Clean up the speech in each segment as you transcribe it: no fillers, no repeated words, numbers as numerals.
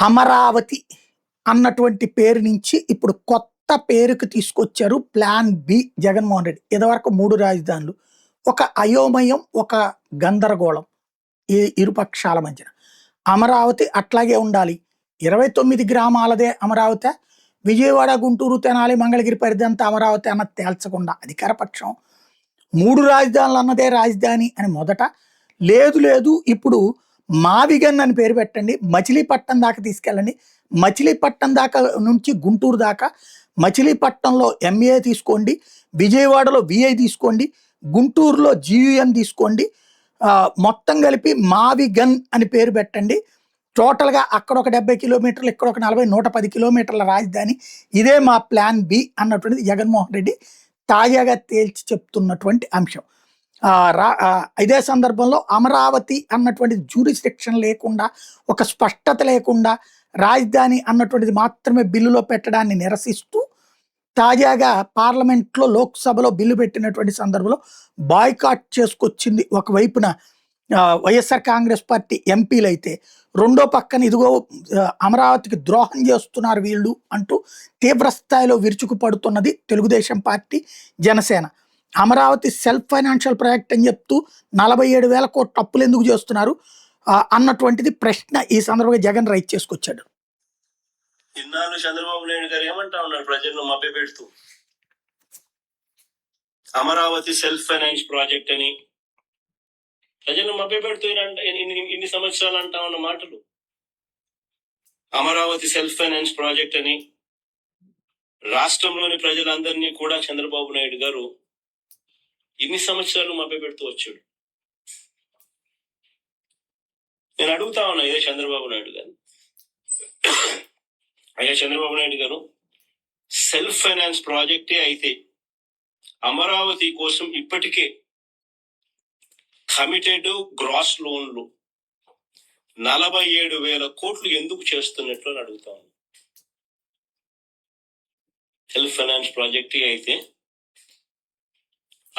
అమరావతి అన్నటువంటి పేరు నుంచి ఇప్పుడు కొత్త పేరుకి తీసుకొచ్చారు ప్లాన్ బి జగన్మోహన్ రెడ్డి. ఇదివరకు 3 రాజధానులు. ఒక అయోమయం, ఒక గందరగోళం ఈ ఇరుపక్షాల మధ్యన. అమరావతి అట్లాగే ఉండాలి. 29 గ్రామాలదే అమరావతి, విజయవాడ, గుంటూరు, తెనాలి, మంగళగిరి పరిధి అంతా అమరావతి అన్నది తేల్చకుండా అధికార పక్షం 3 రాజధానులు అన్నదే రాజధాని అని మొదట, లేదు లేదు ఇప్పుడు మావిగన్ అని పేరు పెట్టండి, మచిలీపట్నం దాకా తీసుకెళ్ళండి, మచిలీపట్నం దాకా నుంచి గుంటూరు దాకా, మచిలీపట్నంలో ఎంఏ తీసుకోండి, విజయవాడలో విఐ తీసుకోండి, గుంటూరులో జియుఎన్ తీసుకోండి, మొత్తం కలిపి మావిగన్ అని పేరు పెట్టండి. టోటల్గా అక్కడ ఒక 70 కిలోమీటర్లు, ఇక్కడ ఒక 40, 110 కిలోమీటర్ల రాజధాని, ఇదే మా ప్లాన్ బి అన్నటువంటిది జగన్మోహన్ రెడ్డి తాజాగా తేల్చి చెప్తున్నటువంటి అంశం. ఇదే సందర్భంలో అమరావతి అన్నటువంటి జ్యూరిస్డిక్షన్ లేకుండా, ఒక స్పష్టత లేకుండా రాజధాని అన్నటువంటిది మాత్రమే బిల్లులో పెట్టడాన్ని నిరసిస్తూ తాజాగా పార్లమెంట్లో, లోక్సభలో బిల్లు పెట్టినటువంటి సందర్భంలో బాయ్కాట్ చేసుకొచ్చింది ఒకవైపున వైఎస్ఆర్ కాంగ్రెస్ పార్టీ ఎంపీలు అయితే, రెండో పక్కన ఇదిగో అమరావతికి ద్రోహం చేస్తున్నారు వీళ్ళు అంటూ తీవ్రస్థాయిలో విరుచుకుపడుతున్నది Telugu Desam party, Janasena. Amaravati self financial project అని చెప్తూ 47,000 కోట్ల అప్పులు ఎందుకు చేస్తున్నారు అన్నటువంటిది ప్రశ్న ఈ సందర్భంగా జగన్ రైట్ చేసుకొచ్చాడు. ఇన్నాళ్ళు చంద్రబాబు నాయుడు గారు ఏమంటా ఉన్నారు ప్రజలను మభ్యపెడుతూ, అమరావతి సెల్ఫ్ ఫైనాన్స్ ప్రాజెక్ట్ అని ప్రజలను మభ్యపెడుతూ ఇన్ని సంవత్సరాలు అంటా ఉన్న మాటలు. అమరావతి సెల్ఫ్ ఫైనాన్స్ ప్రాజెక్ట్ అని రాష్ట్రంలోని ప్రజలందరినీ కూడా చంద్రబాబు నాయుడు గారు ఇన్ని సంవత్సరాలు మభ్యపెడుతూ వచ్చాడు. నేను అడుగుతా ఉన్నా ఇదే చంద్రబాబు నాయుడు గారు, అయ్యా చంద్రబాబు నాయుడు గారు, సెల్ఫ్ ఫైనాన్స్ ప్రాజెక్టే అయితే అమరావతి కోసం ఇప్పటికే కమిటెడ్ గ్రాస్ లోన్లు 47,000 కోట్లు ఎందుకు చేస్తున్నట్లు అని అడుగుతా ఉన్నా. సెల్ఫ్ ఫైనాన్స్ ప్రాజెక్టే అయితే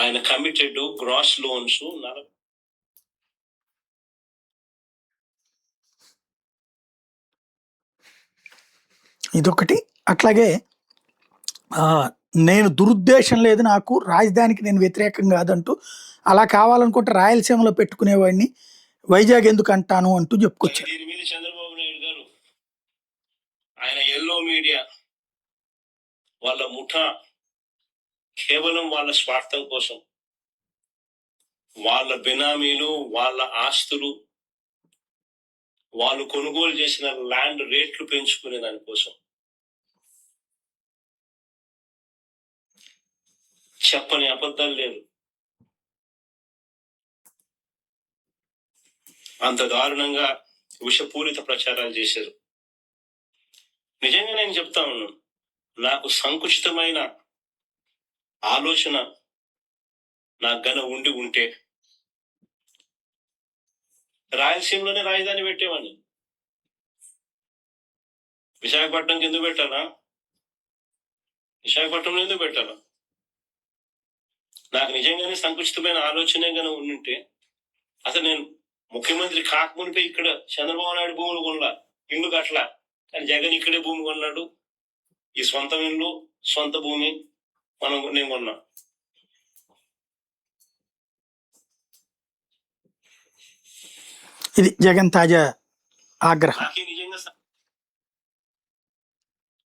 ఆయన కమిటెడ్ గ్రాస్ లోన్స్ ఇదొకటి. అట్లాగే నేను దురుద్దేశం లేదు, నాకు రాజధానికి నేను వ్యతిరేకం కాదంటూ, అలా కావాలనుకుంటే రాయలసీమలో పెట్టుకునేవాడిని, వైజాగ్ ఎందుకు అంటాను అంటూ చెప్పుకొచ్చారు. దీని మీద చంద్రబాబు నాయుడు గారు ఆయన ఎల్లో మీడియా వాళ్ళ ముఠా కేవలం వాళ్ళ స్వార్థం కోసం, వాళ్ళ బినామీలు, వాళ్ళ ఆస్తులు, వాళ్ళు కొనుగోలు చేసిన ల్యాండ్ రేట్లు పెంచుకునే దానికోసం చెప్పని అబద్ధాలు లేదు. అంత దారుణంగా విషపూరిత ప్రచారాలు చేశారు. నిజంగా నేను చెప్తా ఉన్నాను, నాకు సంకుచితమైన ఆలోచన నాకు గన ఉంటే రాయలసీమలోనే రాజధాని పెట్టేవాడిని. విశాఖపట్నంకి ఎందుకు పెట్టాలా? విశాఖపట్నంలో ఎందుకు పెట్టాలా? నాకు నిజంగానే సంకుచితమైన ఆలోచనే గన ఉంటే అసలు నేను ముఖ్యమంత్రి కాకమునిపై ఇక్కడ చంద్రబాబు నాయుడు భూములు కొనలా, ఇల్లు కట్టలా, కానీ జగన్ ఇక్కడే భూమి కొన్నాడు. ఈ సొంత ఇల్లు, సొంత భూమి నేను కొన్నా. ఇది జగన్ తాజా ఆగ్రహం. నిజంగా